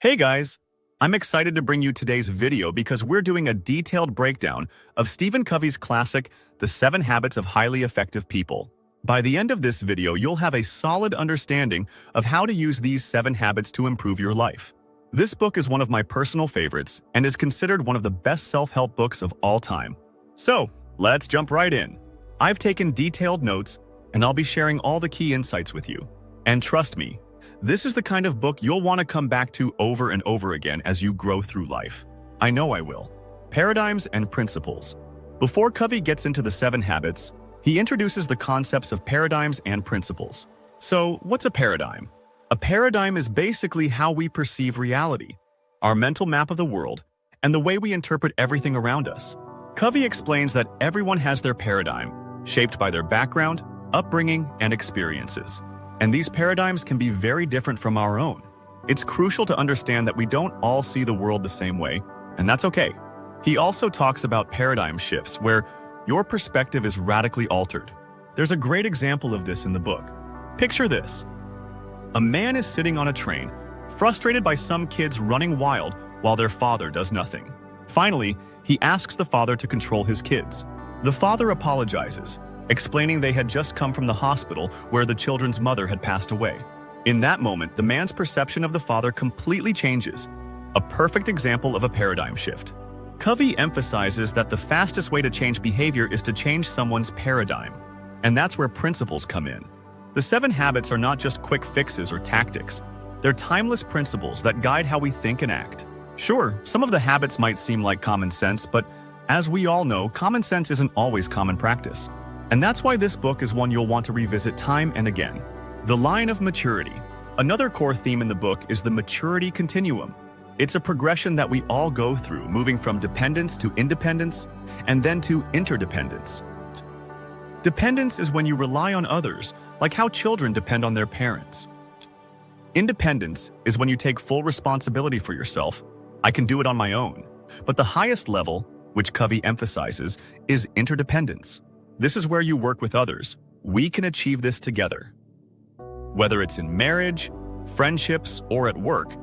Hey guys, I'm excited to bring you today's video because we're doing a detailed breakdown of Stephen Covey's classic, The 7 Habits of Highly Effective People. By the end of this video, you'll have a solid understanding of how to use these 7 habits to improve your life. This book is one of my personal favorites and is considered one of the best self-help books of all time. So, let's jump right in. I've taken detailed notes and I'll be sharing all the key insights with you. And trust me, this is the kind of book you'll want to come back to over and over again as you grow through life. I know I will. Paradigms and principles. Before Covey gets into the 7 habits, he introduces the concepts of paradigms and principles. So, what's a paradigm? A paradigm is basically how we perceive reality, our mental map of the world, and the way we interpret everything around us. Covey explains that everyone has their paradigm, shaped by their background, upbringing, and experiences. And these paradigms can be very different from our own. It's crucial to understand that we don't all see the world the same way, and that's okay. He also talks about paradigm shifts where your perspective is radically altered. There's a great example of this in the book. Picture this. A man is sitting on a train, frustrated by some kids running wild while their father does nothing. Finally, he asks the father to control his kids. The father apologizes, explaining they had just come from the hospital where the children's mother had passed away. In that moment, the man's perception of the father completely changes, a perfect example of a paradigm shift. Covey emphasizes that the fastest way to change behavior is to change someone's paradigm, and that's where principles come in. The 7 habits are not just quick fixes or tactics. They're timeless principles that guide how we think and act. Sure, some of the habits might seem like common sense, but as we all know, common sense isn't always common practice. And that's why this book is one you'll want to revisit time and again. The line of maturity. Another core theme in the book is the maturity continuum. It's a progression that we all go through, moving from dependence to independence, and then to interdependence. Dependence is when you rely on others, like how children depend on their parents. Independence is when you take full responsibility for yourself. I can do it on my own. But the highest level, which Covey emphasizes, is interdependence. This is where you work with others. We can achieve this together. Whether it's in marriage, friendships, or at work,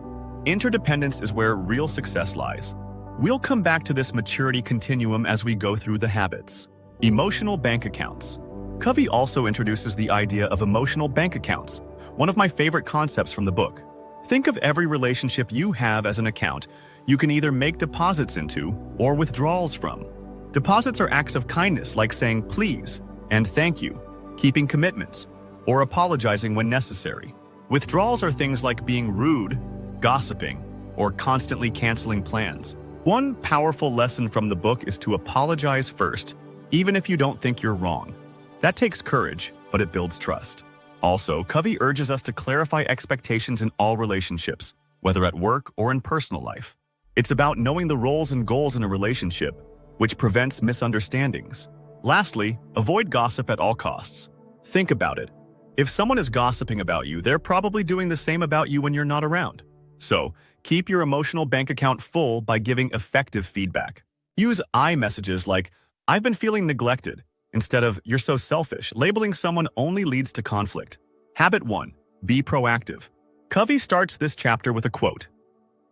interdependence is where real success lies. We'll come back to this maturity continuum as we go through the habits. Emotional bank accounts. Covey also introduces the idea of emotional bank accounts, one of my favorite concepts from the book. Think of every relationship you have as an account you can either make deposits into or withdrawals from. Deposits are acts of kindness like saying please and thank you, keeping commitments, or apologizing when necessary. Withdrawals are things like being rude, gossiping, or constantly canceling plans. One powerful lesson from the book is to apologize first, even if you don't think you're wrong. That takes courage, but it builds trust. Also, Covey urges us to clarify expectations in all relationships, whether at work or in personal life. It's about knowing the roles and goals in a relationship, which prevents misunderstandings. Lastly, avoid gossip at all costs. Think about it. If someone is gossiping about you, they're probably doing the same about you when you're not around. So, keep your emotional bank account full by giving effective feedback. Use I messages like, "I've been feeling neglected," instead of "you're so selfish." Labeling someone only leads to conflict. Habit 1. Be proactive. Covey starts this chapter with a quote.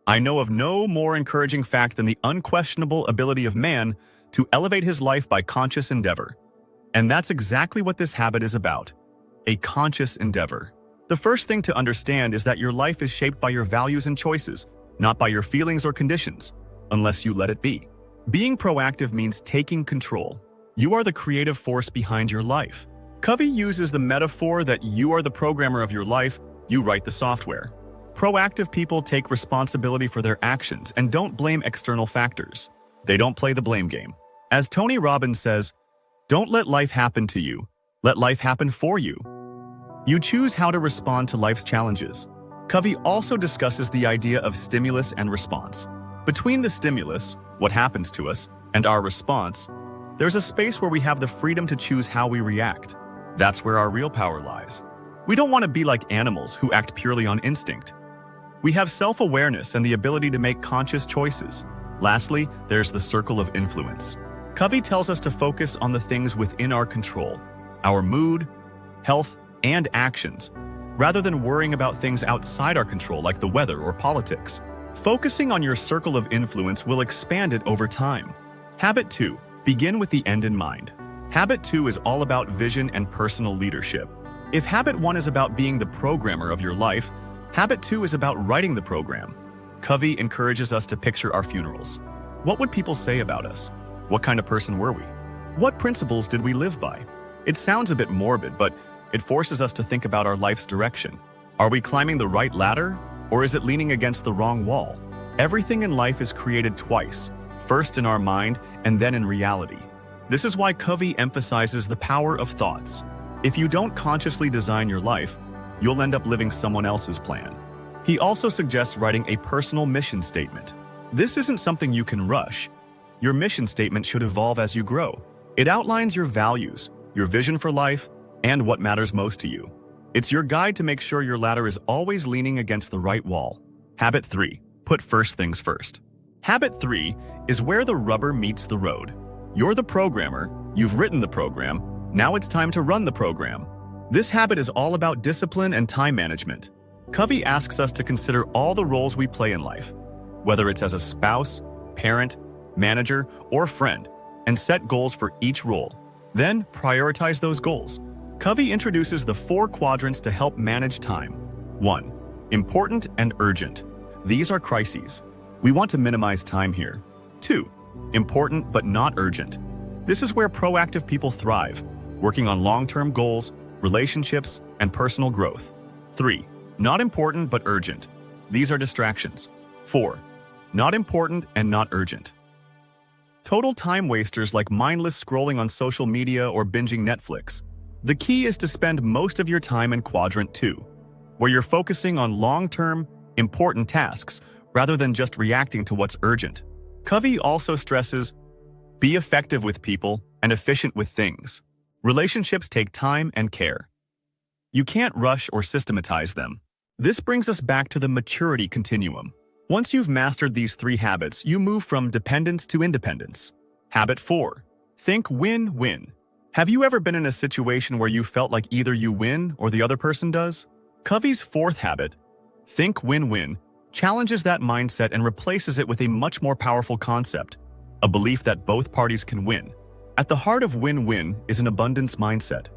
"I know of no more encouraging fact than the unquestionable ability of man to elevate his life by conscious endeavor." And that's exactly what this habit is about. A conscious endeavor. The first thing to understand is that your life is shaped by your values and choices, not by your feelings or conditions, unless you let it be. Being proactive means taking control. You are the creative force behind your life. Covey uses the metaphor that you are the programmer of your life, you write the software. Proactive people take responsibility for their actions and don't blame external factors. They don't play the blame game. As Tony Robbins says, "Don't let life happen to you. Let life happen for you." You choose how to respond to life's challenges. Covey also discusses the idea of stimulus and response. Between the stimulus, what happens to us, and our response, there's a space where we have the freedom to choose how we react. That's where our real power lies. We don't want to be like animals who act purely on instinct. We have self-awareness and the ability to make conscious choices. Lastly, there's the circle of influence. Covey tells us to focus on the things within our control, our mood, health, and actions, rather than worrying about things outside our control like the weather or politics. Focusing on your circle of influence will expand it over time. Habit 2. Begin with the end in mind. Habit 2 is all about vision and personal leadership. If Habit 1 is about being the programmer of your life, Habit 2 is about writing the program. Covey encourages us to picture our funerals. What would people say about us? What kind of person were we? What principles did we live by? It sounds a bit morbid, but it forces us to think about our life's direction. Are we climbing the right ladder, or is it leaning against the wrong wall? Everything in life is created twice, first in our mind and then in reality. This is why Covey emphasizes the power of thoughts. If you don't consciously design your life, you'll end up living someone else's plan. He also suggests writing a personal mission statement. This isn't something you can rush. Your mission statement should evolve as you grow. It outlines your values, your vision for life, and what matters most to you. It's your guide to make sure your ladder is always leaning against the right wall. Habit 3. Put first things first. Habit 3 is where the rubber meets the road. You're the programmer, you've written the program, now it's time to run the program. This habit is all about discipline and time management. Covey asks us to consider all the roles we play in life, whether it's as a spouse, parent, manager, or friend, and set goals for each role. Then prioritize those goals. Covey introduces the 4 quadrants to help manage time. 1. Important and urgent. These are crises. We want to minimize time here. 2. Important but not urgent. This is where proactive people thrive, working on long-term goals, relationships, and personal growth. 3. Not important but urgent. These are distractions. 4. Not important and not urgent. Total time wasters like mindless scrolling on social media or binging Netflix. The key is to spend most of your time in quadrant 2, where you're focusing on long-term, important tasks rather than just reacting to what's urgent. Covey also stresses, be effective with people and efficient with things. Relationships take time and care. You can't rush or systematize them. This brings us back to the maturity continuum. Once you've mastered these 3 habits, you move from dependence to independence. Habit 4. Think win-win. Have you ever been in a situation where you felt like either you win or the other person does? Covey's 4th habit, think win-win, challenges that mindset and replaces it with a much more powerful concept, a belief that both parties can win. At the heart of win-win is an abundance mindset.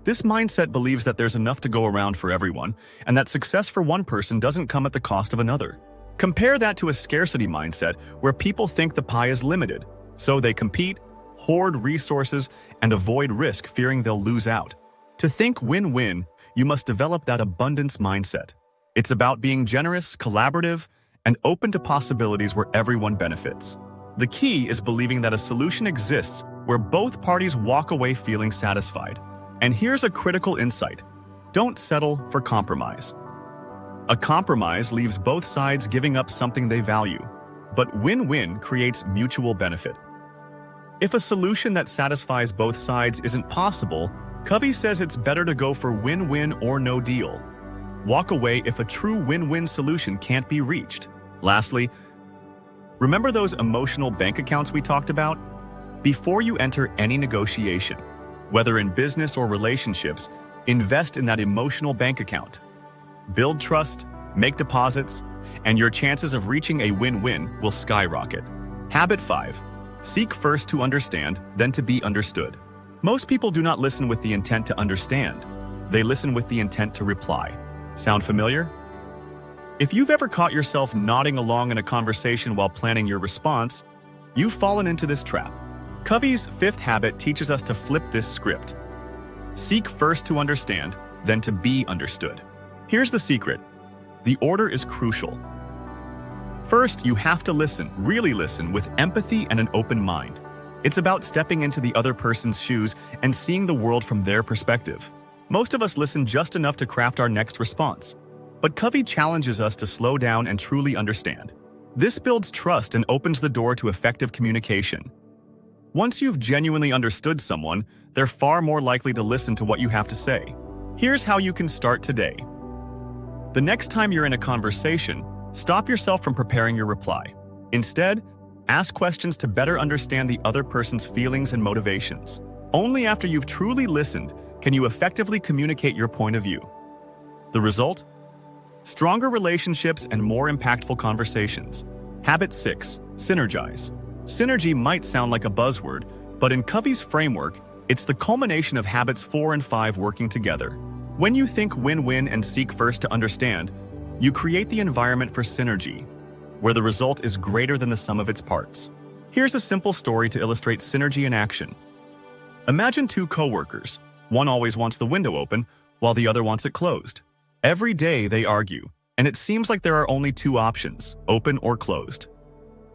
This mindset believes that there's enough to go around for everyone, and that success for one person doesn't come at the cost of another. Compare that to a scarcity mindset where people think the pie is limited, so they compete, hoard resources, and avoid risk, fearing they'll lose out. To think win-win, you must develop that abundance mindset. It's about being generous, collaborative, and open to possibilities where everyone benefits. The key is believing that a solution exists where both parties walk away feeling satisfied. And here's a critical insight. Don't settle for compromise. A compromise leaves both sides giving up something they value, but win-win creates mutual benefit. If a solution that satisfies both sides isn't possible, Covey says it's better to go for win-win or no deal. Walk away if a true win-win solution can't be reached. Lastly, remember those emotional bank accounts we talked about? Before you enter any negotiation, whether in business or relationships, invest in that emotional bank account. Build trust, make deposits, and your chances of reaching a win-win will skyrocket. Habit 5. Seek first to understand, then to be understood. Most people do not listen with the intent to understand. They listen with the intent to reply. Sound familiar? If you've ever caught yourself nodding along in a conversation while planning your response, you've fallen into this trap. Covey's 5th habit teaches us to flip this script. Seek first to understand, then to be understood. Here's the secret. The order is crucial. First, you have to listen, really listen, with empathy and an open mind. It's about stepping into the other person's shoes and seeing the world from their perspective. Most of us listen just enough to craft our next response. But Covey challenges us to slow down and truly understand. This builds trust and opens the door to effective communication. Once you've genuinely understood someone, they're far more likely to listen to what you have to say. Here's how you can start today. The next time you're in a conversation, stop yourself from preparing your reply. Instead, ask questions to better understand the other person's feelings and motivations. Only after you've truly listened can you effectively communicate your point of view. The result? stronger relationships, and more impactful conversations. Habit 6. Synergize. Synergy might sound like a buzzword, but in Covey's framework, it's the culmination of habits 4 and 5 working together. When you think win-win and seek first to understand, you create the environment for synergy, where the result is greater than the sum of its parts. Here's a simple story to illustrate synergy in action. Imagine two coworkers. One always wants the window open, while the other wants it closed. Every day they argue, and it seems like there are only two options, open or closed.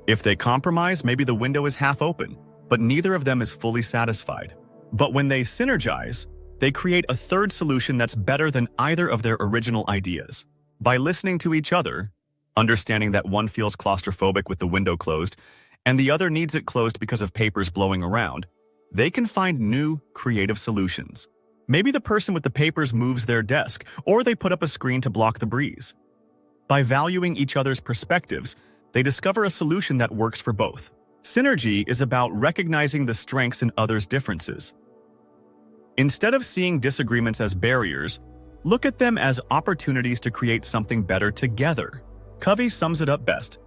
If they compromise, maybe the window is half open, but neither of them is fully satisfied. But when they synergize, they create a third solution that's better than either of their original ideas. By listening to each other, understanding that one feels claustrophobic with the window closed, and the other needs it closed because of papers blowing around, they can find new, creative solutions. Maybe the person with the papers moves their desk, or they put up a screen to block the breeze. By valuing each other's perspectives, they discover a solution that works for both. Synergy is about recognizing the strengths in others' differences. Instead of seeing disagreements as barriers, look at them as opportunities to create something better together. Covey sums it up best.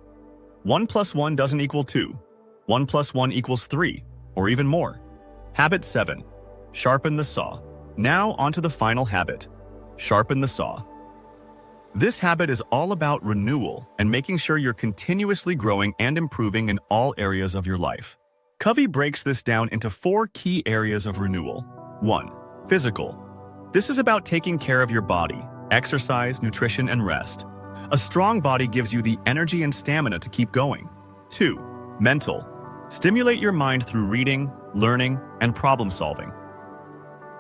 1 + 1 doesn't equal 2. 1 + 1 equals 3, or even more. Habit 7. Sharpen the saw. Now onto the final habit. Sharpen the saw. This habit is all about renewal and making sure you're continuously growing and improving in all areas of your life. Covey breaks this down into 4 key areas of renewal. 1. Physical. This is about taking care of your body, exercise, nutrition, and rest. A strong body gives you the energy and stamina to keep going. 2. Mental. Stimulate your mind through reading, learning, and problem solving.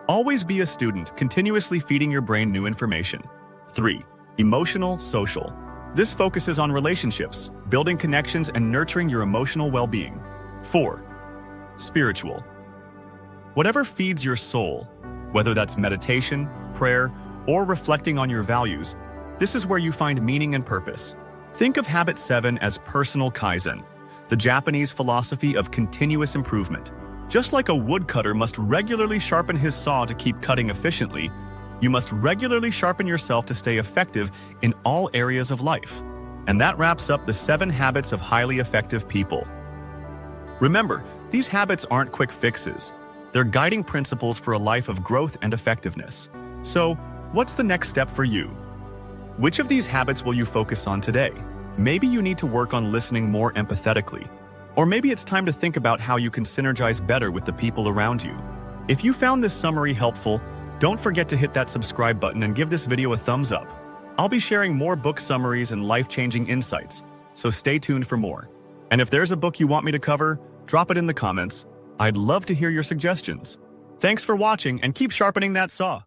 Always be a student, continuously feeding your brain new information. 3. Emotional, social. This focuses on relationships, building connections, and nurturing your emotional well-being. 4. Spiritual. Whatever feeds your soul, whether that's meditation, prayer, or reflecting on your values, this is where you find meaning and purpose. Think of Habit 7 as personal kaizen, the Japanese philosophy of continuous improvement. Just like a woodcutter must regularly sharpen his saw to keep cutting efficiently, you must regularly sharpen yourself to stay effective in all areas of life. And that wraps up the 7 habits of highly effective people. Remember, these habits aren't quick fixes. They're guiding principles for a life of growth and effectiveness. So, what's the next step for you? Which of these habits will you focus on today? Maybe you need to work on listening more empathetically. Or maybe it's time to think about how you can synergize better with the people around you. If you found this summary helpful, don't forget to hit that subscribe button and give this video a thumbs up. I'll be sharing more book summaries and life-changing insights, so stay tuned for more. And if there's a book you want me to cover, drop it in the comments. I'd love to hear your suggestions. Thanks for watching and keep sharpening that saw.